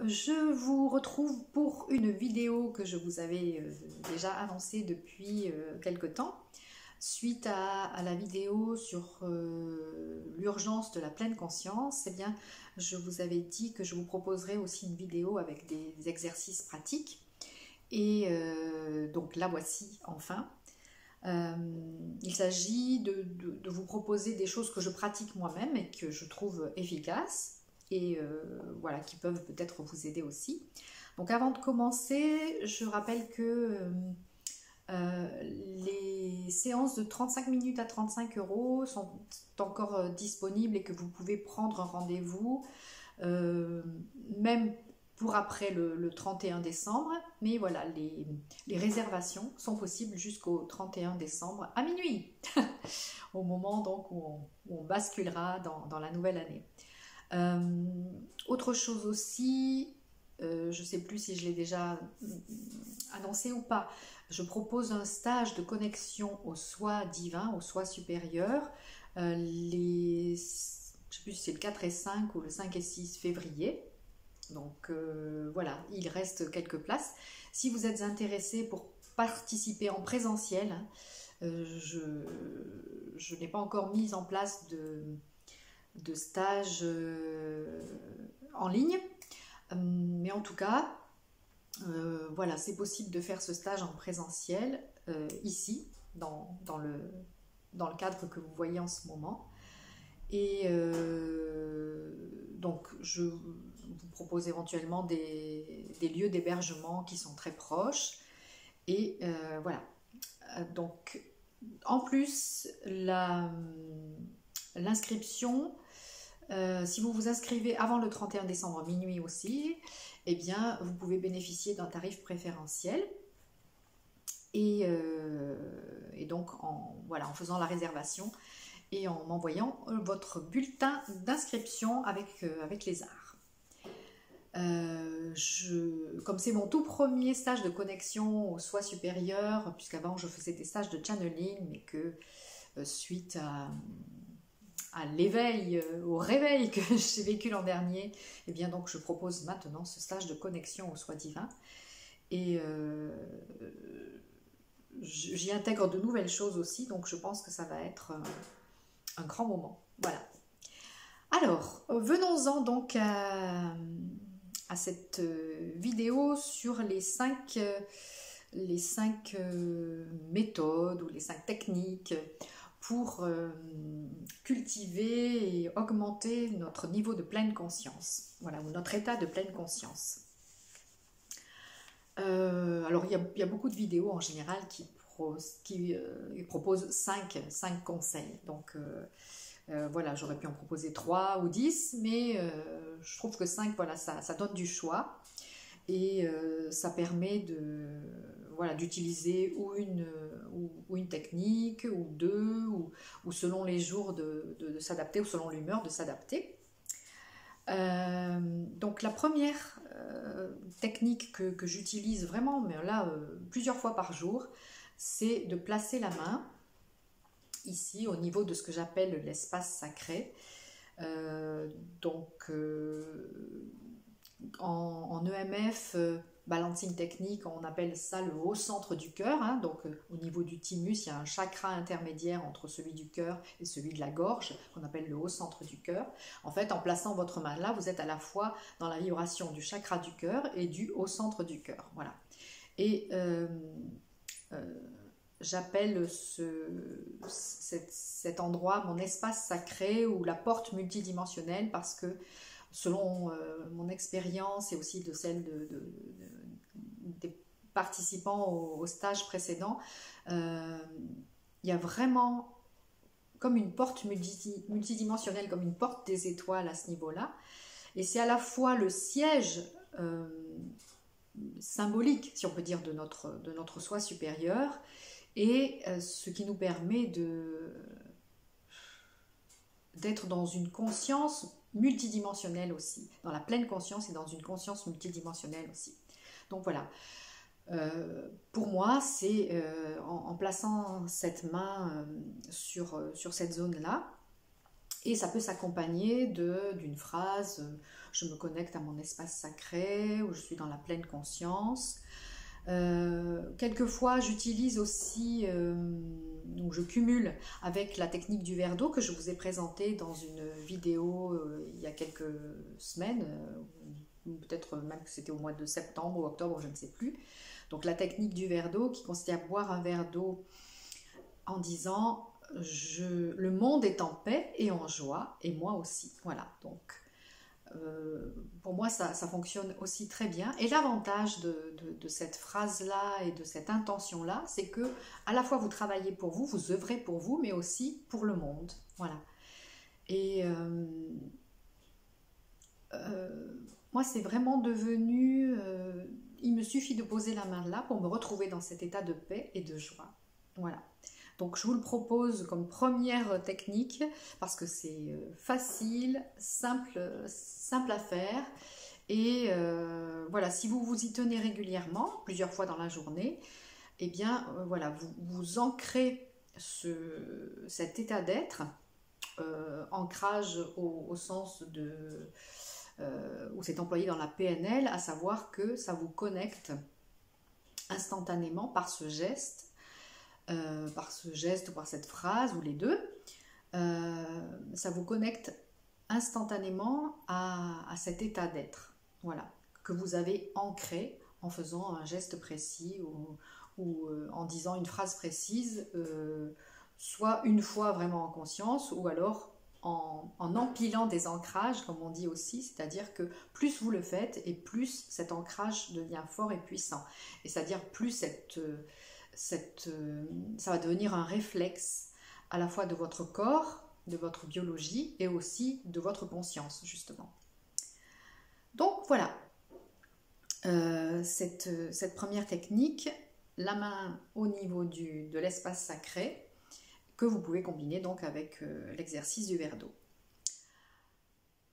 Je vous retrouve pour une vidéo que je vous avais déjà annoncée depuis quelque temps, suite à la vidéo sur l'urgence de la pleine conscience. Eh bien, je vous avais dit que je vous proposerais aussi une vidéo avec des exercices pratiques, et donc la voici enfin. Il s'agit de vous proposer des choses que je pratique moi-même et que je trouve efficaces, et voilà, qui peuvent peut-être vous aider aussi. Donc avant de commencer, je rappelle que les séances de 35 minutes à 35 € sont encore disponibles et que vous pouvez prendre un rendez-vous, même pour après le 31 décembre. Mais voilà, les réservations sont possibles jusqu'au 31 décembre à minuit, au moment donc où on basculera dans la nouvelle année. Autre chose aussi, je ne sais plus si je l'ai déjà annoncé ou pas, je propose un stage de connexion au soi divin, au soi supérieur, je ne sais plus si c'est le 4 et 5 ou le 5 et 6 février. Donc voilà, il reste quelques places. Si vous êtes intéressé pour participer en présentiel, je n'ai pas encore mis en place de stage en ligne, mais en tout cas, voilà, c'est possible de faire ce stage en présentiel ici, dans le cadre que vous voyez en ce moment. Et donc, je vous propose éventuellement des lieux d'hébergement qui sont très proches. Et voilà. Donc, en plus, l'inscription, si vous vous inscrivez avant le 31 décembre minuit aussi, eh bien, vous pouvez bénéficier d'un tarif préférentiel. Et donc, voilà, en faisant la réservation et en envoyant votre bulletin d'inscription avec les arts. Comme c'est mon tout premier stage de connexion au soi supérieur, puisqu'avant je faisais des stages de channeling, mais que suite à l'éveil, au réveil que j'ai vécu l'an dernier, et bien donc je propose maintenant ce stage de connexion au soi divin. Et j'y intègre de nouvelles choses aussi, donc je pense que ça va être un grand moment. Voilà. Alors, venons-en donc à cette vidéo sur les 5 méthodes ou les 5 techniques pour cultiver et augmenter notre niveau de pleine conscience, voilà, ou notre état de pleine conscience. Alors, il y a beaucoup de vidéos en général qui proposent 5 conseils. Donc, voilà, j'aurais pu en proposer 3 ou 10, mais je trouve que 5, voilà, ça donne du choix. Et ça permet voilà, d'utiliser ou une technique, ou deux, ou selon les jours de s'adapter, ou selon l'humeur de s'adapter. Donc la première technique que j'utilise vraiment, mais là plusieurs fois par jour, c'est de placer la main ici au niveau de ce que j'appelle l'espace sacré. Donc en EMF, balancing technique, on appelle ça le haut centre du cœur, hein. Donc au niveau du thymus, il y a un chakra intermédiaire entre celui du cœur et celui de la gorge, qu'on appelle le haut centre du cœur. En fait, en plaçant votre main là, vous êtes à la fois dans la vibration du chakra du cœur et du haut centre du cœur. Voilà. Et j'appelle cet endroit mon espace sacré ou la porte multidimensionnelle, parce que selon mon expérience et aussi de celle des participants au stage précédent, il y a vraiment comme une porte multidimensionnelle, comme une porte des étoiles à ce niveau-là. Et c'est à la fois le siège symbolique, si on peut dire, de notre soi supérieur, et ce qui nous permet d'être dans une conscience multidimensionnelle aussi, dans la pleine conscience et dans une conscience multidimensionnelle aussi. Donc voilà, pour moi, c'est en plaçant cette main sur cette zone-là, Et ça peut s'accompagner d'une phrase je me connecte à mon espace sacré, ou je suis dans la pleine conscience. Quelquefois, j'utilise aussi, donc je cumule avec la technique du verre d'eau que je vous ai présentée dans une vidéo il y a quelques semaines, peut-être même que c'était au mois de septembre ou octobre, je ne sais plus. Donc la technique du verre d'eau qui consiste à boire un verre d'eau en disant le monde est en paix et en joie, et moi aussi. Voilà, donc pour moi ça fonctionne aussi très bien. Et l'avantage de cette phrase-là et de cette intention-là, c'est que à la fois vous travaillez pour vous, vous œuvrez pour vous, mais aussi pour le monde. Voilà. Et moi c'est vraiment devenu... il me suffit de poser la main là pour me retrouver dans cet état de paix et de joie. Voilà. Donc je vous le propose comme première technique parce que c'est facile, simple à faire. Et voilà, si vous vous y tenez régulièrement, plusieurs fois dans la journée, eh bien voilà, vous ancrez cet état d'être, ancrage au sens de... où c'est employé dans la PNL, à savoir que ça vous connecte instantanément par ce geste ou par cette phrase, ou les deux, ça vous connecte instantanément à cet état d'être, voilà, que vous avez ancré en faisant un geste précis ou en disant une phrase précise, soit une fois vraiment en conscience, ou alors en empilant des ancrages, comme on dit aussi, c'est-à-dire que plus vous le faites, et plus cet ancrage devient fort et puissant, et c'est-à-dire plus ça va devenir un réflexe à la fois de votre corps, de votre biologie et aussi de votre conscience, justement. Donc voilà, cette première technique, la main au niveau de l'espace sacré, que vous pouvez combiner donc avec l'exercice du verre d'eau.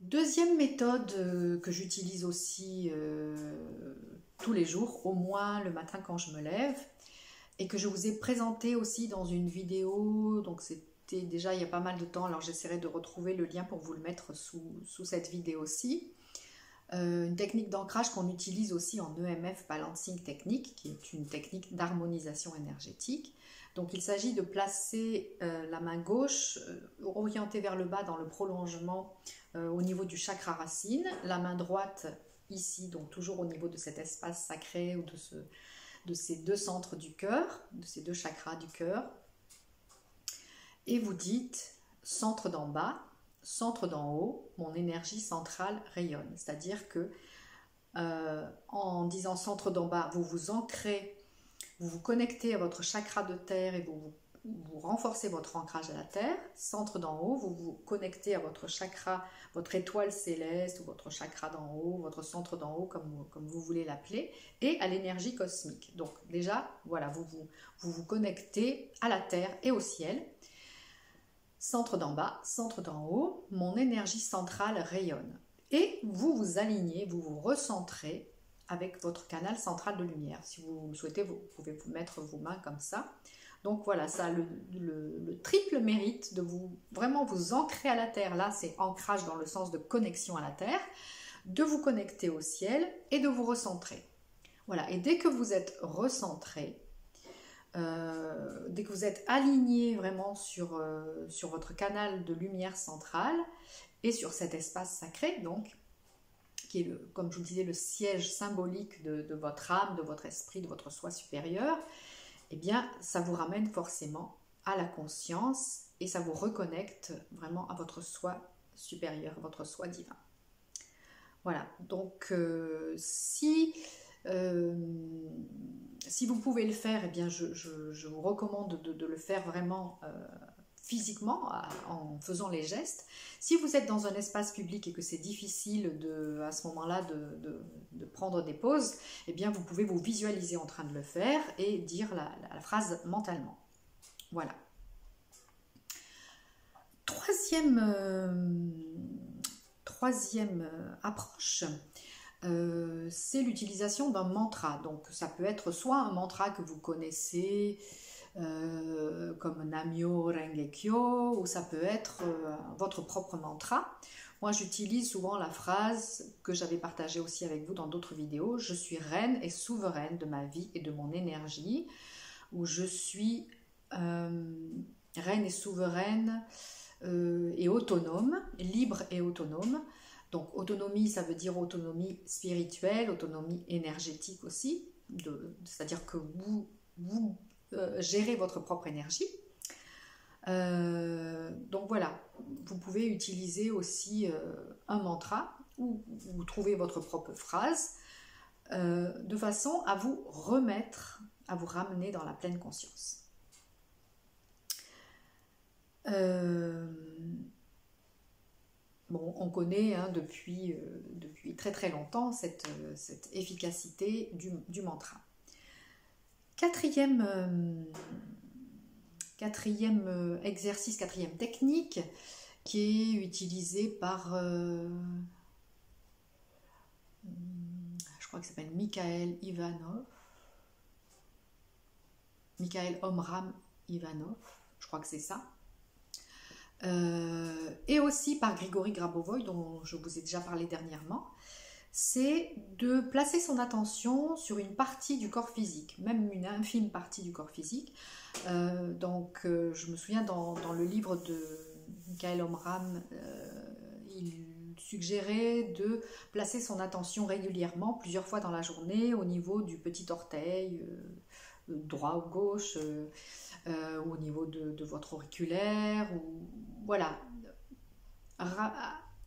Deuxième méthode que j'utilise aussi tous les jours, au moins le matin quand je me lève, et que je vous ai présenté aussi dans une vidéo, donc c'était déjà il y a pas mal de temps, alors j'essaierai de retrouver le lien pour vous le mettre sous cette vidéo-ci. Une technique d'ancrage qu'on utilise aussi en EMF Balancing Technique, qui est une technique d'harmonisation énergétique. Donc il s'agit de placer la main gauche orientée vers le bas dans le prolongement au niveau du chakra racine, la main droite ici, donc toujours au niveau de cet espace sacré ou de ces deux centres du cœur, de ces deux chakras du cœur, et vous dites centre d'en bas, centre d'en haut, mon énergie centrale rayonne. C'est-à-dire que en disant centre d'en bas, vous vous ancrez, vous vous connectez à votre chakra de terre et vous renforcez votre ancrage à la terre. Centre d'en haut, vous vous connectez à votre chakra, votre étoile céleste, ou votre chakra d'en haut, votre centre d'en haut, comme vous voulez l'appeler, et à l'énergie cosmique. Donc déjà, voilà, vous vous connectez à la terre et au ciel. Centre d'en bas, centre d'en haut, mon énergie centrale rayonne. Et vous vous alignez, vous vous recentrez avec votre canal central de lumière. Si vous le souhaitez, vous pouvez vous mettre vos mains comme ça. Donc voilà, ça a le triple mérite de vraiment vous ancrer à la terre. Là, c'est ancrage dans le sens de connexion à la terre, de vous connecter au ciel et de vous recentrer. Voilà, et dès que vous êtes recentré, dès que vous êtes aligné vraiment sur votre canal de lumière centrale et sur cet espace sacré, donc, qui est, comme je vous disais, le siège symbolique de votre âme, de votre esprit, de votre soi supérieur, eh bien, ça vous ramène forcément à la conscience et ça vous reconnecte vraiment à votre soi supérieur, à votre soi divin. Voilà, donc si vous pouvez le faire, eh bien, je vous recommande de le faire vraiment physiquement, en faisant les gestes. Si vous êtes dans un espace public et que c'est difficile à ce moment-là de prendre des pauses, eh bien vous pouvez vous visualiser en train de le faire et dire la phrase mentalement. Voilà. Troisième approche, c'est l'utilisation d'un mantra. Donc ça peut être soit un mantra que vous connaissez, comme Namyo Renge Kyo, ou ça peut être votre propre mantra. Moi, j'utilise souvent la phrase que j'avais partagée aussi avec vous dans d'autres vidéos: je suis reine et souveraine de ma vie et de mon énergie, ou je suis reine et souveraine et autonome, libre et autonome. Donc autonomie, ça veut dire autonomie spirituelle, autonomie énergétique aussi, c'est-à-dire que vous gérez votre propre énergie. Donc voilà, vous pouvez utiliser aussi un mantra ou trouver votre propre phrase de façon à vous remettre, à vous ramener dans la pleine conscience. Bon, on connaît depuis très très longtemps cette efficacité du mantra. Quatrième exercice, quatrième technique qui est utilisée par, je crois que ça s'appelle Mikhail Omram Ivanov, je crois que c'est ça. Et aussi par Grigory Grabovoy, dont je vous ai déjà parlé dernièrement, c'est de placer son attention sur une partie du corps physique, même une infime partie du corps physique. Je me souviens dans le livre de Mikhail Omram, il suggérait de placer son attention régulièrement, plusieurs fois dans la journée, au niveau du petit orteil, droit ou gauche, au niveau de votre auriculaire, ou voilà,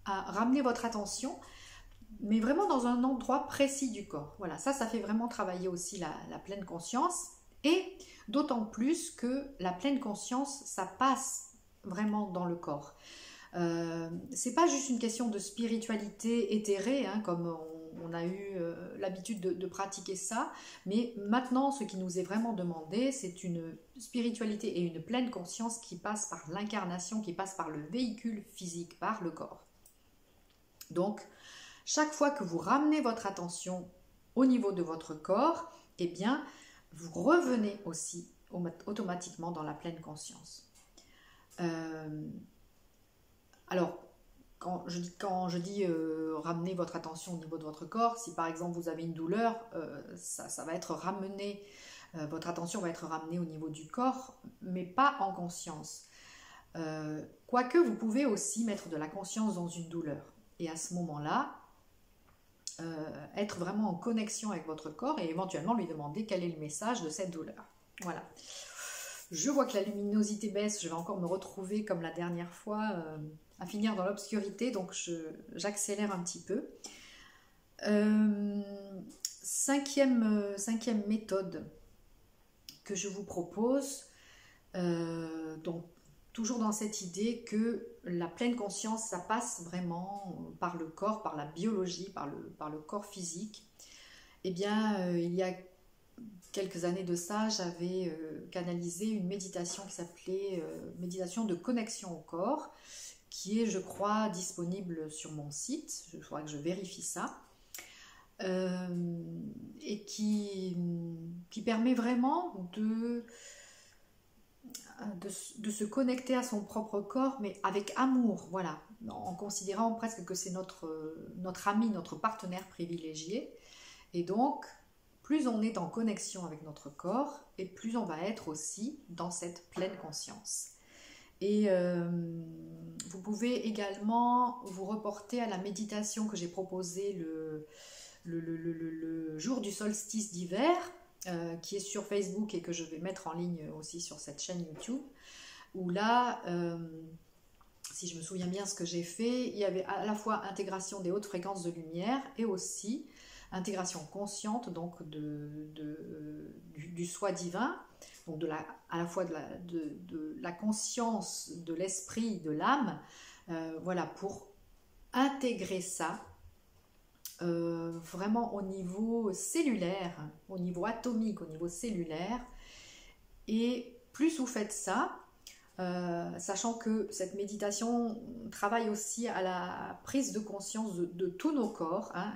ramener votre attention, mais vraiment dans un endroit précis du corps. Voilà, ça fait vraiment travailler aussi la pleine conscience, et d'autant plus que la pleine conscience, ça passe vraiment dans le corps. C'est pas juste une question de spiritualité éthérée, hein, comme on a eu l'habitude de pratiquer ça, mais maintenant ce qui nous est vraiment demandé, c'est une spiritualité et une pleine conscience qui passe par l'incarnation, qui passe par le véhicule physique, par le corps. Donc chaque fois que vous ramenez votre attention au niveau de votre corps, eh bien vous revenez aussi automatiquement dans la pleine conscience. Alors, quand je dis ramener votre attention au niveau de votre corps, si par exemple vous avez une douleur, ça va être ramené, votre attention va être ramenée au niveau du corps, mais pas en conscience. Quoique vous pouvez aussi mettre de la conscience dans une douleur. Et à ce moment-là, être vraiment en connexion avec votre corps et éventuellement lui demander quel est le message de cette douleur. Voilà. Je vois que la luminosité baisse, je vais encore me retrouver comme la dernière fois à finir dans l'obscurité, donc j'accélère un petit peu. Cinquième méthode que je vous propose, donc toujours dans cette idée que la pleine conscience, ça passe vraiment par le corps, par la biologie, par le corps physique. Eh bien, il y a quelques années de ça, j'avais canalisé une méditation qui s'appelait méditation de connexion au corps, qui est, je crois, disponible sur mon site. Il faudra que je vérifie ça. Et qui permet vraiment de se connecter à son propre corps, mais avec amour, voilà, en considérant presque que c'est notre ami, notre partenaire privilégié. Et donc, plus on est en connexion avec notre corps, et plus on va être aussi dans cette pleine conscience. Et vous pouvez également vous reporter à la méditation que j'ai proposée le jour du solstice d'hiver, qui est sur Facebook et que je vais mettre en ligne aussi sur cette chaîne YouTube, où là, si je me souviens bien ce que j'ai fait, il y avait à la fois intégration des hautes fréquences de lumière et aussi intégration consciente donc du soi divin, donc à la fois de la conscience, de l'esprit, de l'âme, voilà, pour intégrer ça vraiment au niveau cellulaire, au niveau atomique, au niveau cellulaire. Et plus vous faites ça, sachant que cette méditation travaille aussi à la prise de conscience de tous nos corps, hein,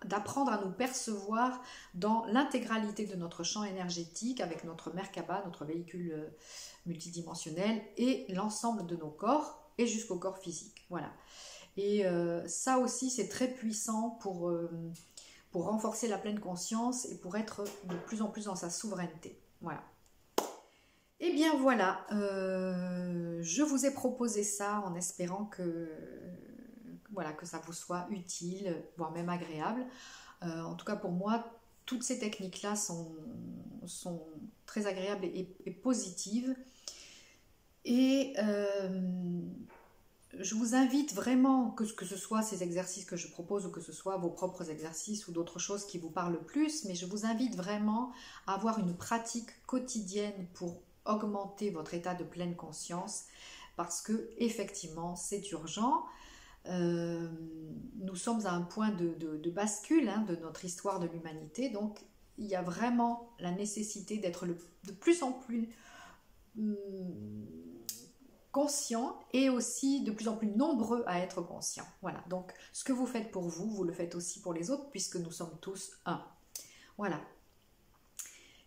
d'apprendre à nous percevoir dans l'intégralité de notre champ énergétique avec notre Merkaba, notre véhicule multidimensionnel et l'ensemble de nos corps et jusqu'au corps physique. Voilà. Et ça aussi, c'est très puissant pour renforcer la pleine conscience et pour être de plus en plus dans sa souveraineté. Voilà. Et bien voilà, je vous ai proposé ça en espérant que ça vous soit utile, voire même agréable. En tout cas pour moi, toutes ces techniques-là sont très agréables et positives. Et je vous invite vraiment, que ce soit ces exercices que je propose ou que ce soit vos propres exercices ou d'autres choses qui vous parlent plus, mais je vous invite vraiment à avoir une pratique quotidienne pour augmenter votre état de pleine conscience parce que effectivement c'est urgent. Nous sommes à un point de bascule de notre histoire de l'humanité, donc il y a vraiment la nécessité d'être de plus en plus conscient et aussi de plus en plus nombreux à être conscients. Voilà, donc ce que vous faites pour vous, vous le faites aussi pour les autres puisque nous sommes tous un. Voilà.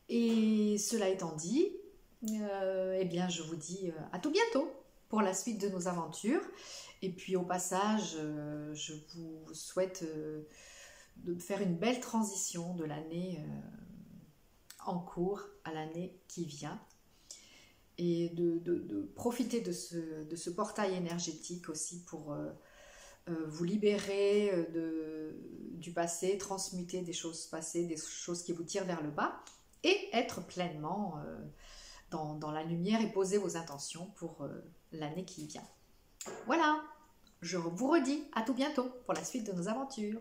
Et cela étant dit, eh bien je vous dis à tout bientôt pour la suite de nos aventures. Et puis au passage, je vous souhaite de faire une belle transition de l'année en cours à l'année qui vient. Et de profiter de ce portail énergétique aussi pour vous libérer du passé, transmuter des choses passées, des choses qui vous tirent vers le bas et être pleinement dans la lumière et poser vos intentions pour l'année qui vient. Voilà, je vous redis à tout bientôt pour la suite de nos aventures.